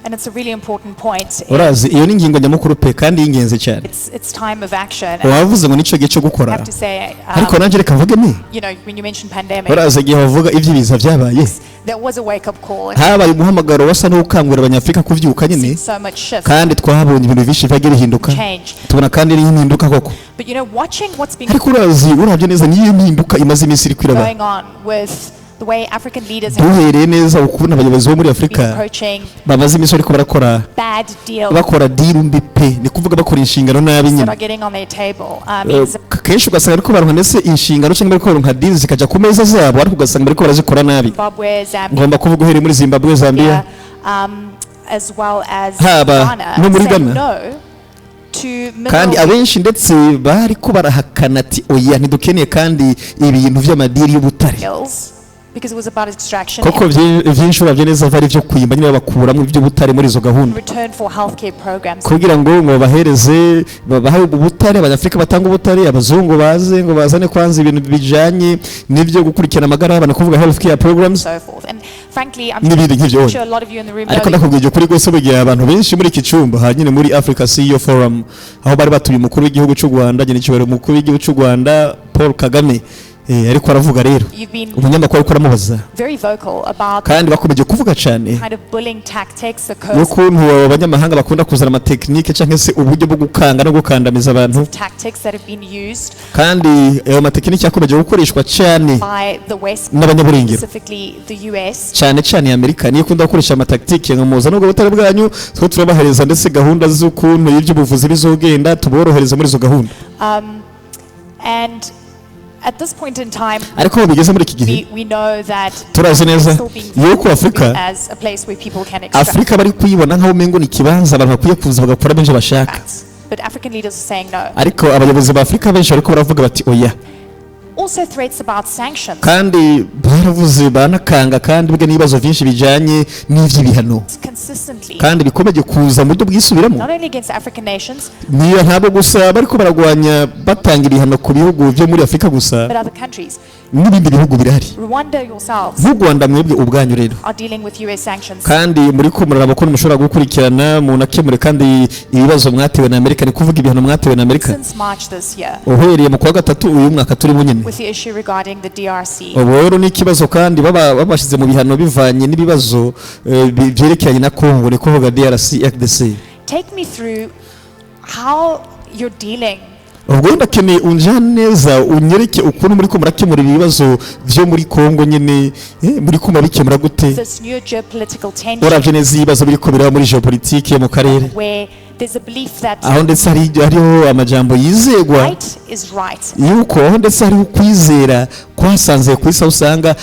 And it's a really important point. Urazi iyo ni ngingo nyamukuru pe kandi y'ingenzi cyane. It's time of action. Wavuze ngo nico gihe cyo gukora. Ariko nanje reka mvuge ni. You know, when you mentioned pandemic. Urazi igihe bavuga iby'ibiza byabaye. There was a wake up call. Habaye umuhamagaro wasa no gukangurira abanyafrika kuvyuka nyine. Kandi twahabonye ibintu bishi byagiye bihinduka. Tubona kandi iri hinduka koko. But you know, watching what's being ariko urazi urabye neza niyo mpinduka imaze iminsi iri kwiraba. Going on with the way African leaders duhereye neza ukuntu abayobozi bo muri Afrika bamaze iminsi ariko barakora bakora deal mbi pe ni kuvuga bakora inshingano nabi nyine kenshi ugasanga ariko baronka ndetse inshingano cyangwa ariko baronka deal zikaja ku meza zabo ariko ugasanga ariko barazikora nabi. Ngomba kuvuga uhereye muri Zimbabwe, Zambia, as well as Ghana no muri Ghana kandi abenshi ndetse bari ko barahakana ati oya ntidukeneye kandi ibintu by'amadiri y'ubutare because it was about extraction. Koko byinshi urabye neza bari byo kwimba nyine bakuramo ibyo butare muri izo gahunda. Return for healthcare programs. Kugira ngo bahereze babahe ubutare abanyafrika batanga ubutare abazungu baze ngo bazane kwanza ibintu bijanye n'ibyo gukurikirana amagara y'abantu kuvuga healthcare programs. So forth. And frankly I'm sure a lot of you in the room. Ariko ndakubwiye kuri rwose bugiye abantu benshi muri iki cyumba hanyine muri Africa CEO Forum aho bari batuye umukuru w'igihugu cy'u Rwanda nyine cyubero umukuru w'igihugu cy'u Rwanda Paul Kagame. Ariko aravuga rero umunyamakuru ariko aramubaza kandi bakomeje kuvuga cyane n'ukuntu abanyamahanga bakunda kuzana amatekinike cyangwa se uburyo bwo gukanga no gukandamiza abantu kandi ayo matekinike yakomeje gukoreshwa cyane n'abanyaburengero cyane cyane Amerika niyo ikunda gukoresha amataktike nka muza n'ubwo butare bwanyu two turabahereza ndetse gahunda z'ukuntu y'iby'ubuvuzi bizogenda tuborohereza muri izo gahunda and at this point in time ariko bigeze muri iki gihe we know that turazi neza yuko Afrika bari kuyibona nkaho umengo ni kibanza abantu bakwiye kuza bagakora benje bashaka but African leaders are saying no ariko abayobozi ba Afrika benshi ariko baravuga bati oya also threats about sanctions kandi baravuze banakanga kandi bwe nibazo byinshi bijanye n'ivy'ibihano kandi bikomeje kuza mu buryo bwisubiramo not only against African nations niyo ntabwo gusa bariko baragwanya batanga ibihano ku bihugu byo muri Afrika gusa but other countries n'ibindi bihugu birahari Rwanda yourselves mu Rwanda mwebwe ubwanyu rero are dealing with US sanctions kandi muri ko muraraba ko mushobora gukurikirana mu nakemure kandi ibibazo mwatewe na Amerika ni kuvuga ibihano mwatewe na Amerika since March this year uhereye mu kwa gatatu uyu mwaka turi nyine with the issue regarding the DRC rero ni kibazo kandi babashize mu bihano bivanye n'ibibazo byerekeranye na Kongo ni kuvuga DRC RDC. Take me through how you're dealing ubwo ndakeneye unjana neza unyereke ukuntu muri ko murakemura ibibazo byo muri Kongo nyine muri ko mabikemura gute this new geopolitical tension uravye neza ibibazo biri ko biraba muri geopolitique mu karere there's a belief that aho ndetse hariho amajambo yizegwa right is right yuko aho ndetse hariho kwizera kwasanze ku isi usanga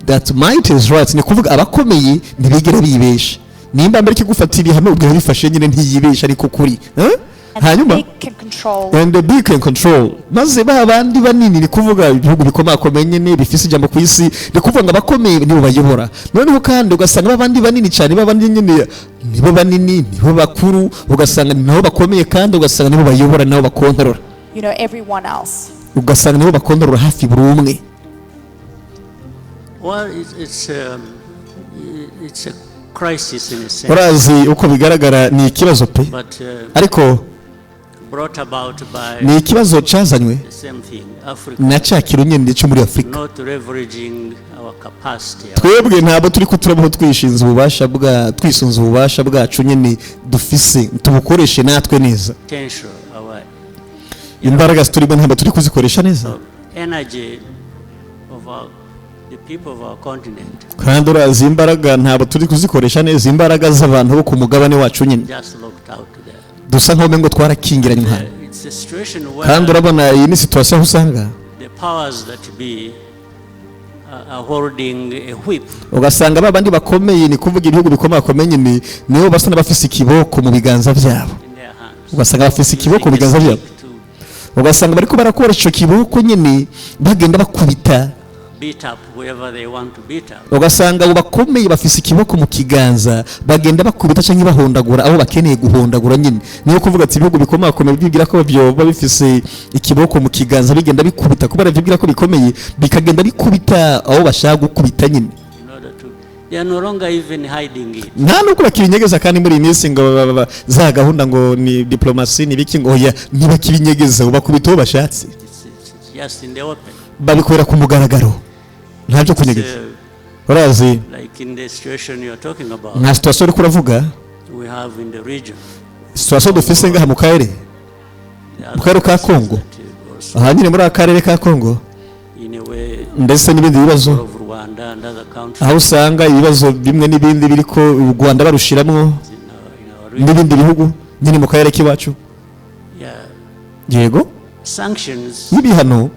that might is right ni kuvuga abakomeye ntibigera bibesha nimba mbere kigufatira ibihano ubwo bifashe nyine ntiyibesha ariko kuri hanyuma and the big can control maze babandi banini ni kuvuga ibihugu bikomakomeye nyine bifise ijambo ku isi ni kuvuga ngo abakomeye nibo bayobora noneho kandi ugasanga babandi banini cyane babandi nyine nibo banini nibo bakuru ugasanga nibo bakomeye kandi ugasanga nibo bayobora nabo bakontorora everyone else ugasanga nibo bakontorora hafi buri umwe. Well, it's a crisis in a sense. Urazi uko bigaragara ni ikibazo pe ariko brought about by ni ikibazo cyazanywe na cyakiro nyine cyo muri Afrika not leveraging our capacity twebwe ntabwo turi kuturabaho twishinze ububasha bwacu nyine dufise tubukoreshe natwe neza imbaraga turimo ntabwo turi kuzikoresha neza energy of the people of our continent kandi urazi imbaraga ntabwo turi kuzikoresha neza imbaraga z'abantu bo ku mugabane wacu nyine dusa nkaho mengo twarakingiranye nka kandi urabona iyi ni situation usanga the powers that be are holding a whip ugasanga babandi bakomeye ni kuvuga ibihugu bikomakomeye nyine nibo basa n'abafise ikiboko mu biganza byabo ugasanga bafise ikiboko mu biganza byabo ugasanga bariko barakoresha ico kiboko nyine bagenda bakubita beat up whoever they want to beat up ugasanga abo bakomeye bafise ikiboko mu kiganza bagenda bakubita canke bahondagura abo bakeneye guhondagura nyine niyo kuvuga ati ibihugu bikomakomeye bigira ko byo bifise ikiboko mu kiganza bigenda bikubita kubera bigira ko bikomeye bikagenda bikubita abo bashaka gukubita nyine in order to They are no longer even hiding it. nta nuko bakibinyegeza kandi muri iyi minsi ngo za gahunda ngo ni diplomasi ni biki ngo oya ntibakibinyegeza bakubita uwo bashatse It's just in the open. babikorera ku mugaragaro nta byo kunyegeza urazi Like in the situation you are talking about, nka situation uri kuravuga we have in the region. situation dufise ngaha mu karere The mu karere ka other Kongo places that aha nyine muri akarere ka Kongo in a way ndetse n'ibindi bibazo of Rwanda and other countries aho usanga ibibazo bimwe n'ibindi biri ko u Rwanda barushiramwo in our region. n'ibindi bihugu nyine mu karere k'iwacu Yeah. yego Sanctions, y'ibihano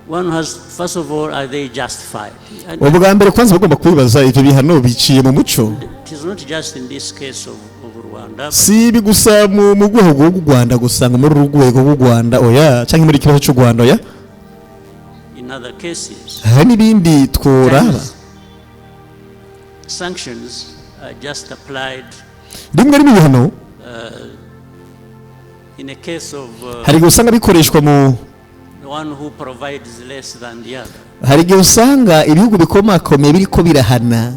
one has, first of all, are they justified? And ubwa mbere kwanza bagomba kwibaza ibyo bihano biciye mu muco it is not just in this case of Rwanda, si ibi gusa mu rwego rw'u Rwanda gusa ngo muri uru rwego rw'u Rwanda oya cyangwa muri ikibazo cy'u Rwanda oya in other cases. hari n'ibindi tworaba Times, sanctions are just applied rimwe rimwe ibihano in a case of hari igihe usanga bikoreshwa mu the one who provides less than the other. hari igihe usanga ibihugu bikomakomeye biriko birahana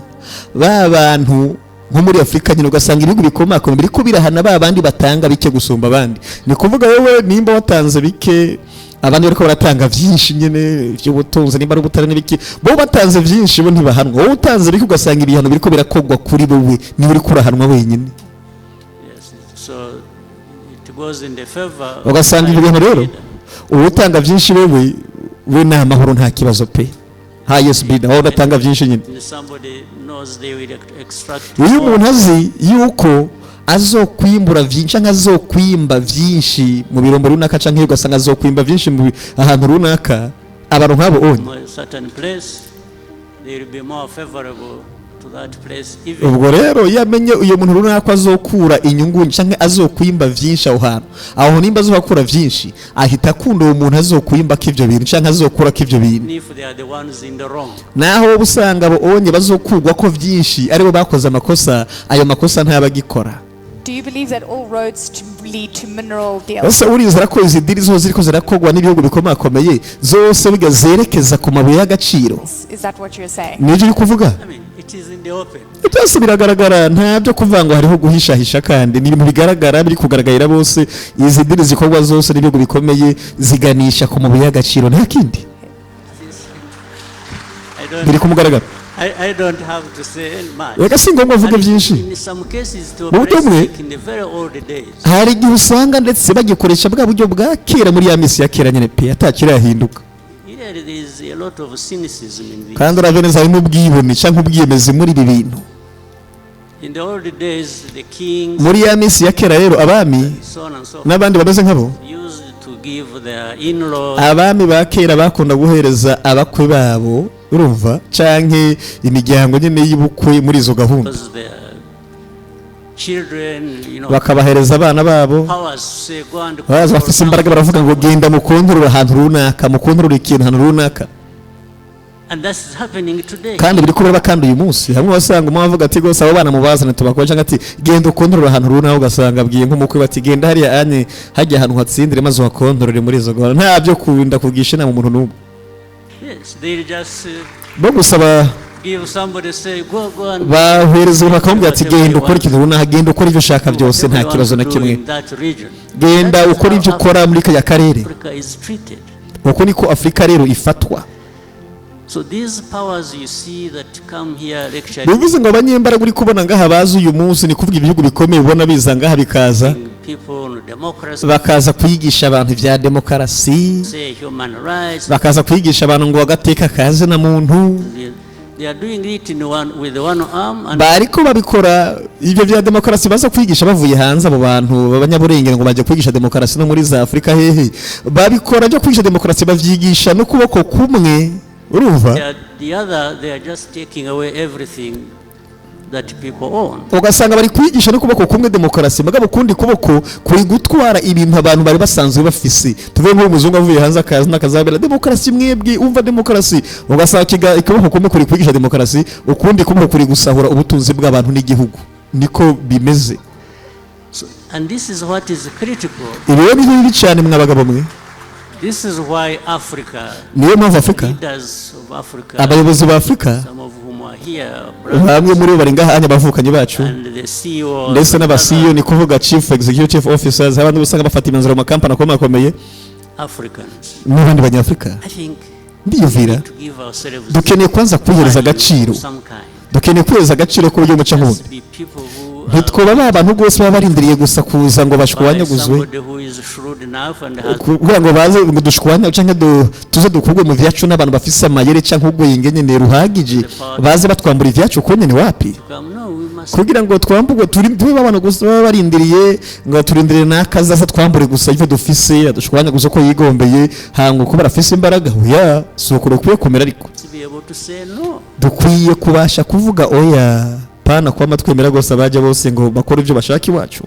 ba bantu nko muri Afurika nyine ugasanga ibihugu bikomakomeye biriko birahana ba bandi batanga bike gusumba abandi ni kuvuga wowe nimba watanze bike abandi bariko baratanga vyinshi nyene by'ubutunzi nimba ari ubutare n'ibiki bo batanze vyinshi bo ntibahanwa wowe utanze bike ugasanga ibihano biriko birakogwa kuri wowe ni uri kurahanwa wenyine. Yes, so it goes in the favor. Ugasanga ibyo bintu rero ubutanga vyinshi wewe we nta mahoro nta kibazo pe highest bid aho udatanga vyinshi nyine. Somebody knows they will extract. Uyu muntu azi yuko azokwimbura vyinshi canke azokwimba vyinshi mu birombo runaka canke ugasanga azokwimba vyinshi mu ahantu runaka abantu nk'abo onye Certain place they will be more favorable to that place even. Ubwo rero yamenye uyo muntu runaka azokura inyungu canke azokwimba vyinshi aho hantu aho nimba azokura vyinshi ahita akunda uwo muntu azokwimba k'ivyo bintu canke azokura k'ivyo bintu If they are the ones in the wrong. naho busanga abo onye bazokugwa ko vyinshi aribo bakoze amakosa ayo makosa ntabagikora. Do you believe that all roads lead to mineral deals? Ese urizera ko izi diri zose ziriko zirakogwa n'ibihugu bikomakomeye zose biga zerekeza ku mabuye y'agaciro? Is that what you're saying? Nibyo uri kuvuga? I mean, it is in the open. Byose biragaragara nta byo kuvuga ngo hariho guhishahisha kandi ni ibintu bigaragara biri kugaragarira bose izi diri zikogwa zose n'ibihugu bikomeye ziganisha ku mabuye y'agaciro nta kindi. Biri kumugaragara. I don't have to say much. Reka si ngombwa uvuge byinshi. In some cases to Mu buryo bumwe, in the very old days. hari igihe usanga ndetse bagikoresha bwa buryo bwa kera muri ya misi ya kera nyine pe atakira yahinduka. Here there is a lot of cynicism in this. Kandi uraveneza harimo ubwibone cyangwa ubwiyemezi muri ibi bintu. In the old days the kings Muri ya misi ya kera rero abami so on and so forth n'abandi bameze nkabo used to give their in-laws abami ba kera bakunda guhereza abakwe babo urumva canke imiryango nyene y'ubukwe muri izo gahunda their children, you know, bakabahereza abana babo powers say go and baza bafise imbaraga baravuga ngo genda mukontorora ahantu runaka mukontorora ikintu ahantu runaka and that's happening today. kandi biri kubera kandi uyu munsi hamwe wasanga umwe avuga ati gose abo bana mubazana tubakora cyangwa ati genda ukontorora ahantu runaka ugasanga abwiye nk'umukwe bati genda hariya anye hajya ahantu hatsindire maze wakontorore muri izo gahunda nta byo kurinda kugisha inama umuntu n'umwe. Yes, they just bo gusaba give somebody say go and bahereza bakamubwira ati genda ukora ikintu runaka genda ukora ivyo ushaka byose nta kibazo na kimwe in that region. genda ukora ivyo ukora muri kaya karere. Africa is treated. Uko niko Afrika rero ifatwa. So these powers you see that come here lecturing bivuze ngo abanyembaraga uri kubona ngaha bazi uyu munsi ni kuvuga ibihugu bikomeye ubona biza ngaha bikaza people on democracy, bakaza kwigisha abantu vya demokarasi say human rights. bakaza kwigisha abantu ngo agateka kaze na muntu They are doing it in one with one arm and bariko babikora ivyo vya demokarasi baza kwigisha bavuye hanze abo bantu abanyaburengero ngo baje kwigisha demokarasi no muri za Afrika hehe babikora byo kwigisha demokarasi bavyigisha no kuboko kumwe urumva the other they are just taking away everything that people own. ugasanga bari kwigisha no kuboko kumwe demokarasi magabo kundi kuboko kuri gutwara ibintu abantu bari basanzwe bafise tuvuye nko umuzungu avuye hanze akazi nakazabera demokarasi mwebwe umva demokarasi ugasanga ikiboko kumwe kuri kwigisha demokarasi ukundi kuboko kuri gusahura ubutunzi bw'abantu n'igihugu niko bimeze. And this is what is critical. Ibi ni bibi cyane mwabagabo mwe. This is why Africa, niyo mpamvu Afrika leaders of Africa, abayobozi ba Afrika some of whom are here, bamwe muri bo bari ngaha abavukanye bacu and the CEO, ndetse n'abasiyo ni kuvuga chief executive officers abandi usanga bafata imyanzuro mu makampani akomeye Africans. n'abandi banyafurika I think ndiyumvira to give ourselves dukeneye kwanza kwihereza agaciro some kind. dukeneye kwihereza agaciro ku buryo muca nk'ubundi Be people who ntitwoba ba bantu bose baba barindiriye gusa kuza ngo bashwanyaguzwe somebody who is shrewd enough and has kugira ngo baze ngo dushwanya cyangwa tuze dukugwe mu vyacu n'abantu bafise amayere cyangwa ubwenge nyene ruhagije baze batwambura ivyacu ko nyene wapi come. No, we must kugira ngo twambugwe turi abantu gusa baba barindiriye ngo turindire n'akazaza twambure gusa ivyo dufise adushwanya gusa ko yigombeye hango ko barafise imbaraga oya sokoro kwiye kumera ariko be able to say no. dukwiye kubasha kuvuga oya pana kwa matwemera gose abaje bose ngo bakora ivyo bashaka iwacu.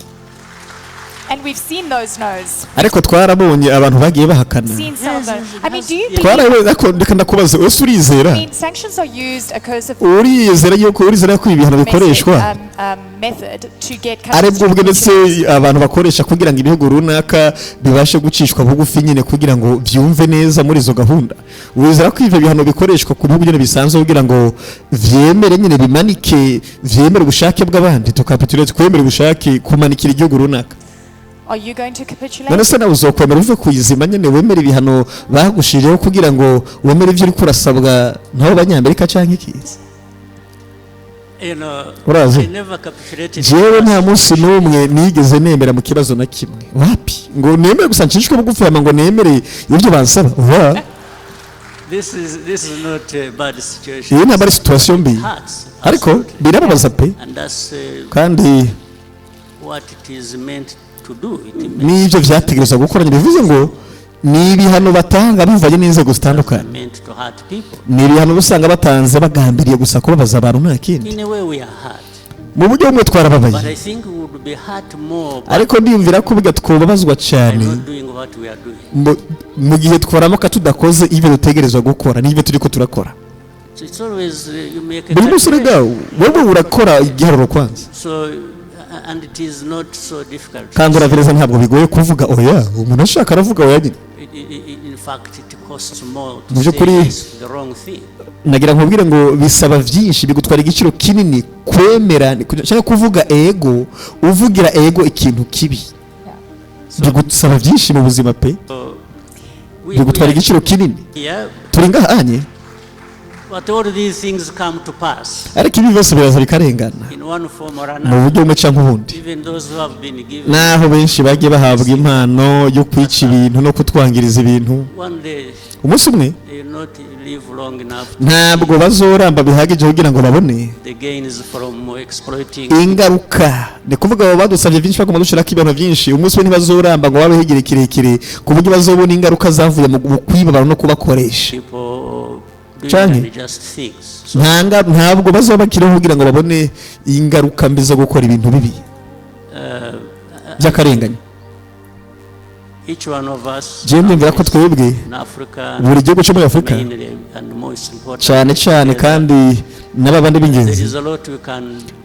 And we've seen those no's. Ariko twarabonye abantu bagiye bahakana. Seen some of those. I mean, do you believe? Twarabonye ako ndekanda kubaza ose urizera. I mean, sanctions are used a coercive Urizera yuko urizera ko ibihano bikoreshwa. Method to get Arebwo ubwe ndetse abantu bakoresha kugira ngo ibihugu runaka bibashe gucishwa bugufi nyine kugira ngo byumve neza muri izo gahunda. Urizera ko ivyo bihano bikoreshwa ku bihugu nyine bisanzwe kugira ngo vyemere nyine bimanike vyemere ubushake bw'abandi tukapitulate kwemera ubushake kumanikira igihugu runaka. Are you going to capitulate? None se nawe uzokwemera uve kuyizima nyene wemera ibihano bagushiriyeho kugira ngo wemere ivyo uri kurasabwa nabo banyamerika canke iki? Urazi? Jewe nta munsi n'umwe nigeze nemera mu kibazo na kimwe. Wapi? Ngo nemere gusa nshishwe bugufi ngo nemere ivyo bansaba. This is not a bad situation. Iyi ntabwo ari situation mbi. Ariko birababaza pe. Kandi what it is meant to do. N'ivyo vyategerezwa gukora bivuze ngo ni ibihano batanga bivanye n'inzego zitandukanye. Ni ibihano usanga batanze bagambiriye gusa kubabaza abantu nta kindi. Mu buryo bumwe twarababaye. Ariko ndiyumvira ko biga twubabazwa cyane. Mu gihe twaramuka tudakoze ibyo dutegerezwa gukora n'ibyo turiko turakora. Buri munsi rega wowe urakora igiharuro kwanza. And it is not so difficult. Kandi uravireza ntabwo bigoye kuvuga oya umuntu ashaka aravuga oya nyine. In fact it costs more to say the wrong thing. Nagira nkubwire ngo bisaba vyinshi bigutwara igiciro kinini kwemera cyangwa kuvuga ego uvugira ego ikintu kibi. Bigusaba vyinshi mu buzima pe. Bigutwara igiciro kinini. Turi ngahanye. But all these things come to pass. Ariko ibi byose biraza bikarengana. In one form or another. Mu buryo bumwe cyangwa ubundi. Even those who have been given. Naho benshi bagiye bahabwa impano yo kwica ibintu no kutwangiriza ibintu. One day. Umunsi umwe. They not live long enough. Ntabwo bazoramba bihagije kugira ngo babone. The gains from exploiting. Ingaruka. Ni kuvuga abo badusabye byinshi bagomba dushirako ibintu byinshi. Umunsi umwe ntibazoramba ngo babe hegere kirekire ku buryo bazobona ingaruka zavuye mu kwiba abantu no kubakoresha. Ntabwo bazaba bakiriho kugira ngo babone ingaruka mbi zo gukora ibintu bibi by'akarengane. Ndumvira ko twebwe buri gihugu cyo muri Afurika cyane cyane kandi n'ababandi b'ingenzi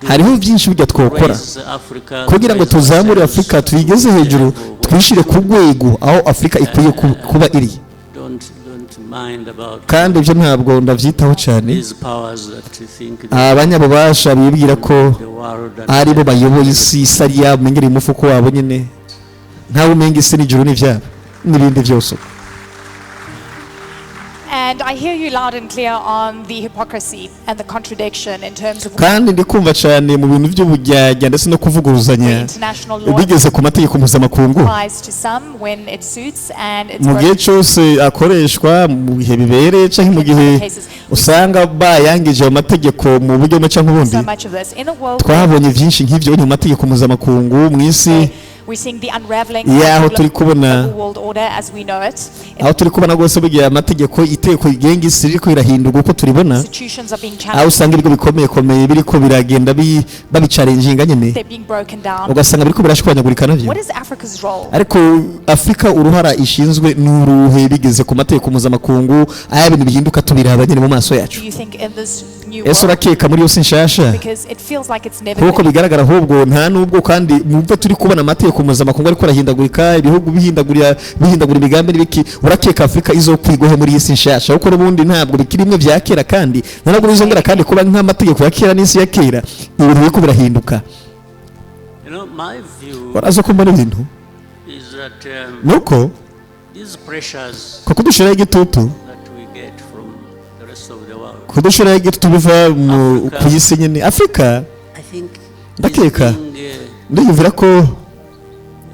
hariho byinshi bijya twokora kugira ngo tuzamure Afurika tuyigeze hejuru twishire ku rwego aho Afurika ikwiye kuba iri. Kandi ibyo ntabwo ndabyitaho cyane. Abanyabubasha bibwira ko ari bo bayoboye isi sariya umenyereye umufuko wabo nyine ntawe umenga isi n'ijuru n'ivyabo n'ibindi byose. And I hear you loud and clear on the hypocrisy and the contradiction in terms of kandi ndikumva cyane mu bintu by'ubujyajya ndetse no kuvuguruzanya bigeze ku mategeko mpuzamakungu mu gihe cyose akoreshwa mu bihe bibereye cyangwa mu gihe usanga bayangije ayo mategeko mu buryo bumwe cyangwa ubundi. Twabonye byinshi nk'ibyo mu mategeko mpuzamakungu mu isi. Aho turi kubona aho turi kubona rwose bugiye amategeko iteko igenga isi riko irahindurwa uko turibona aho usanga ibigo bikomeye biriko biragenda babicarenjinga nyine ugasanga biriko birashwanyagurika navyo. Ariko Afrika uruhara ishinzwe n'uruhe bigeze ku mategeko mpuzamakungu aya bintu bihinduka tubiraba nyine mu maso yacu. new ese world urakeka muri yose nshasha because it feels like it's never kuko been. bigaragara ahubwo nta nubwo kandi mumve turi kubona amategeko mpuzamakungu ariko arahindagurika ibihugu bihindagura imigambi n'ibiki urakeka Afurika izokwigohe muri yose nshasha kuko n'ubundi ntabwo bikiri imwe vya kera kandi ntabwo bizongera kandi kuba nk'amategeko ya kera n'isi ya kera ibintu biko birahinduka. My view warazo ko mbona ibintu is that nuko these pressures ko kudushiraho igitutu that we get from the rest of the world, kudushiraho igitutu biva ku isi nyine Afurika I think ndakeka is being, ndiyumvira ko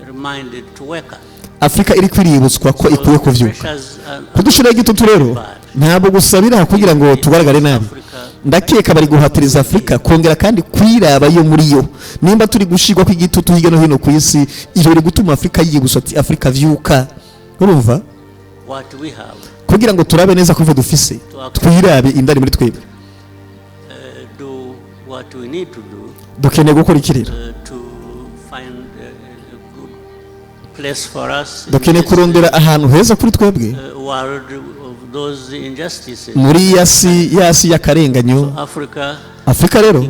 reminded to wake up. Afurika iri kwiributswa ko ikwiye kuvyuka. Kudushiraho igitutu rero ntabwo gusabira kugira ngo tugaragare nabi. Ndakeka bari guhatiriza Afurika kongera kandi kwiraba yo muri yo nimba turi gushigwa kw'igitutu hirya no hino ku isi ivyo biri gutuma Afurika yibuswa ati Afurika vyuka urumva What we have, kugira ngo turabe neza ko dufise twirabe indari muri twebwe do what we need to do dukeneye gukora iki rero to find a good place for us dukeneye kurondera ahantu heza kuri twebwe world of those injustices. muri yasi y'akarenganyo. Afurika rero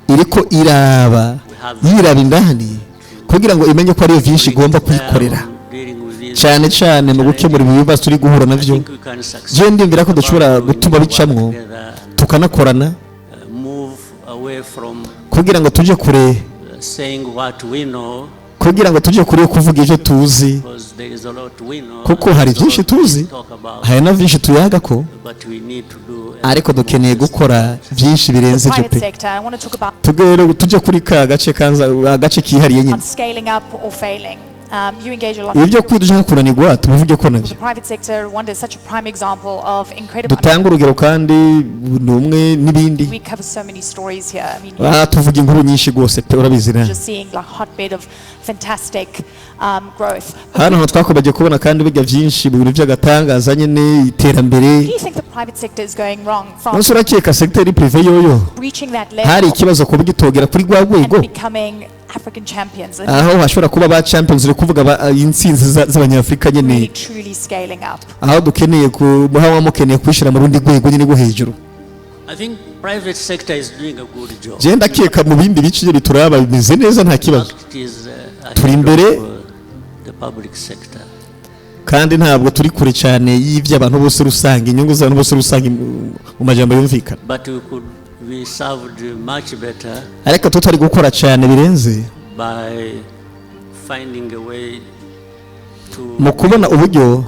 iriko iraba yiraba indani kugira ngo imenye ko ari vyinshi igomba kwikorera cyane cyane mu gukemura ibibazo turi guhura navyo. Je ndimvira ko dushobora gutuma bicamwo tukanakorana kugira ngo tuje kure kugira ngo tuje kure kuvuga ivyo tuzi kuko hari byinshi tuzi hari na byinshi tuyaga ko ariko dukeneye gukora byinshi birenze ibyo pe. Tugero tuje kuri ka gace kihariye nyine ibyo kwiduje nko kunanirwa tubivuge ko nabyo dutanga urugero kandi numwe n'ibindi tuvuga inkuru nyinshi rwose pe urabizi na hano twakomeje kubona kandi bijya byinshi mu bintu by'agatangaza nyine iterambere. Nose urakeka secteur privé yoyo hari ikibazo ko bigitogera kuri rwa rwego aho hashobora kuba ba champions uri kuvuga intsinzi z'abanyafrika nyine aho dukeneye muhawa mukeneye kwishira mu rundi rwego nyine rwo hejuru. I think private sector is doing a good job. Je ndakeka mu bindi bice bituraba bimeze neza nta kibazo turi imbere the public sector kandi ntabwo turi kure cyane y'ivyo abantu bose rusanga inyungu z'abantu bose rusanga mu majambo yumvikana. But we could be served much better ariko tutari gukora cyane birenze by finding a way to mu kubona uburyo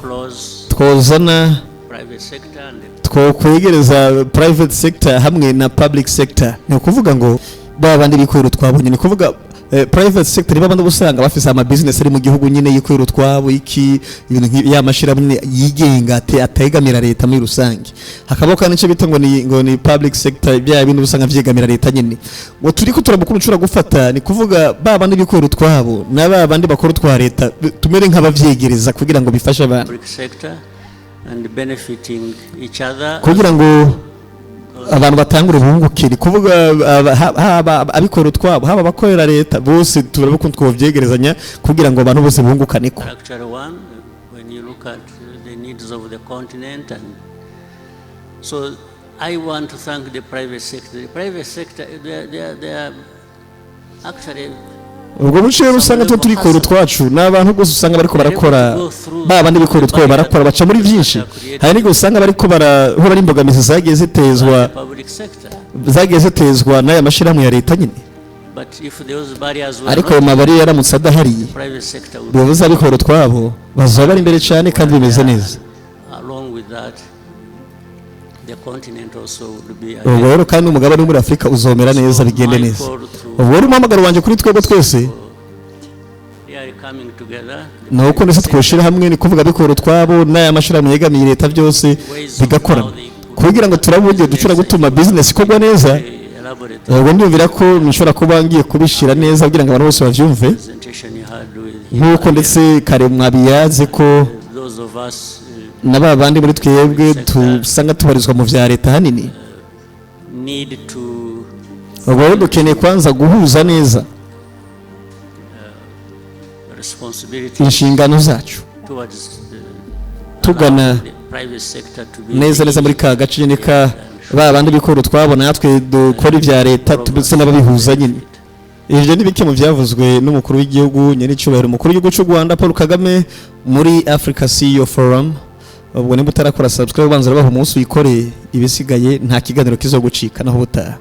twozana private sector and twokwegereza private sector hamwe na public sector. Ni ukuvuga ngo babandi bikorera twabonye ni kuvuga private sector babandi busanga bafise ama business ari mu gihugu nyine yikorera twabo iki ibintu y'amashiramwe yigenga ategamira leta muri rusange. Hakaba kandi cyo bita ngo ni public sector bya bintu busanga vyegamira leta nyine ngo turi ko turabukuru cura gufata ni kuvuga babandi bikorera twabo na babandi bakora twa leta tumere nk'abavyegereza kugira ngo bifashe abantu and benefiting each other kugira ngo abantu batangura ubungukire kuvuga abikora twabo haba bakorera leta bose turabukunda twovyegerezanya kugira ngo abantu bose bungukane ko. When you look at the needs of the continent and so I want to thank the private sector. The private sector they are actually ubwo buce usanga turi koro twacu n'abantu gose usanga bariko barakora babandi bikoro twabo barakora baca muri byinshi hari nigo usanga bariko barahura n'imbogamizi zagiye zitezwa n'aya mashiramwe ya leta nyine. Ariko mabari yaramutse adahari bivuze abikoro twabo bazoba bari imbere cyane kandi bimeze neza. Ubwo rero kandi umugabane wo muri Afurika uzomera neza bigende neza. Ubwo rero umuhamagaro wanje kuri twebwe twese nuko ndetse twoshira hamwe ni kuvuga bikoro twabo n'aya mashiramwe yegamiye leta byose bigakora kugira ngo turabuge ducura gutuma business ikorwa neza. Ubwo ndumvira ko nshobora kuba ngiye kubishira neza kugira ngo abantu bose bavyumve nkuko ndetse kare mwabiyaze ko naba bandi muri twebwe tusanga tubarizwa mu vya leta hanini. Ubwo dukeneye kwanza guhuza neza inshingano zacu tugana neza muri ka gace nyine ka ba bandi bikoro twabona natwe dukora ivya leta tubise n'ababihuza nyine. Ivyo ni bike mu vyavuzwe n'umukuru w'igihugu nyene cyubahiro umukuru w'igihugu cy'u Rwanda Paul Kagame muri Africa CEO Forum. Ubwo nimba utarakora subscribe banza baho umunsi wikore ibisigaye nta kiganiro kizogucika naho butaha.